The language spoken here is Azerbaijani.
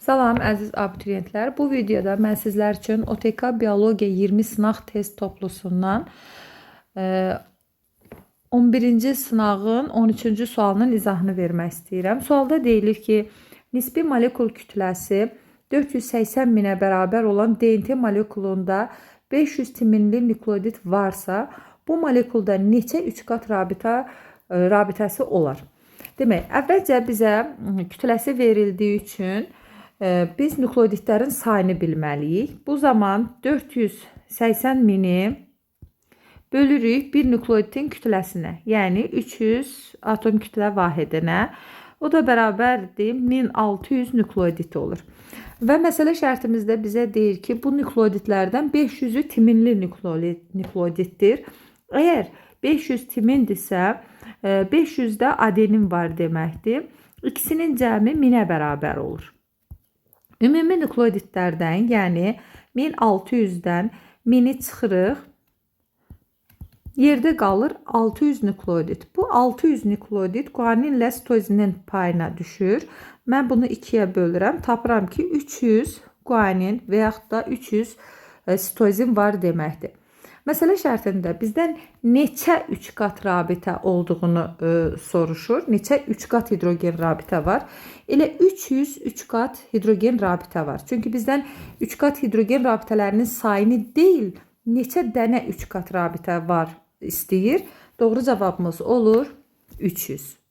Salam əziz abituriyentlər. Bu videoda mən sizlər üçün OTK Biologiya 20 sınaq test toplusundan 11-ci sınağın 13-cü sualının izahını vermək istəyirəm. Sualda deyilir ki, nisbi molekul kütləsi 480 minə bərabər olan DNT molekulunda 500 timinli nukleodit varsa, bu molekulda neçə 3 qat rabitəsi olar? Demək, əvvəlcə bizə kütləsi verildiyi üçün biz nukleoditlərin sayını bilməliyik. Bu zaman 480 mini bölürük bir nukleoditin kütləsinə, yəni 300 atom kütlə vahidinə. O da bərabərdir 1600 nukleodit olur. Və məsələ şərtimizdə bizə deyir ki, bu nukleoditlərdən 500'ü timinli nukleoditdir. Əgər 500 timindirsə, 500'də adenin var deməkdir. İkisinin cəmi 1000'ə bərabər olur. Ümumi nukleoditlərdən, yəni 1600'dən 1000'i çıxırıq, yerdə qalır 600 nukleodit. Bu 600 nukleodit guaninlə sitozinin payına düşür. Mən bunu 2'yə bölürəm, tapıram ki 300 guanin və yaxud da 300 sitozin var deməkdir. Məsələ şərtində bizdən neçə 3 qat rabitə olduğunu soruşur. Neçə 3 qat hidrogen rabitə var? Elə 300 3 qat hidrogen rabitə var. Çünki bizdən 3 qat hidrogen rabitələrinin sayını deyil, neçə dənə 3 qat rabitə var istəyir. Doğru cavabımız olur 300.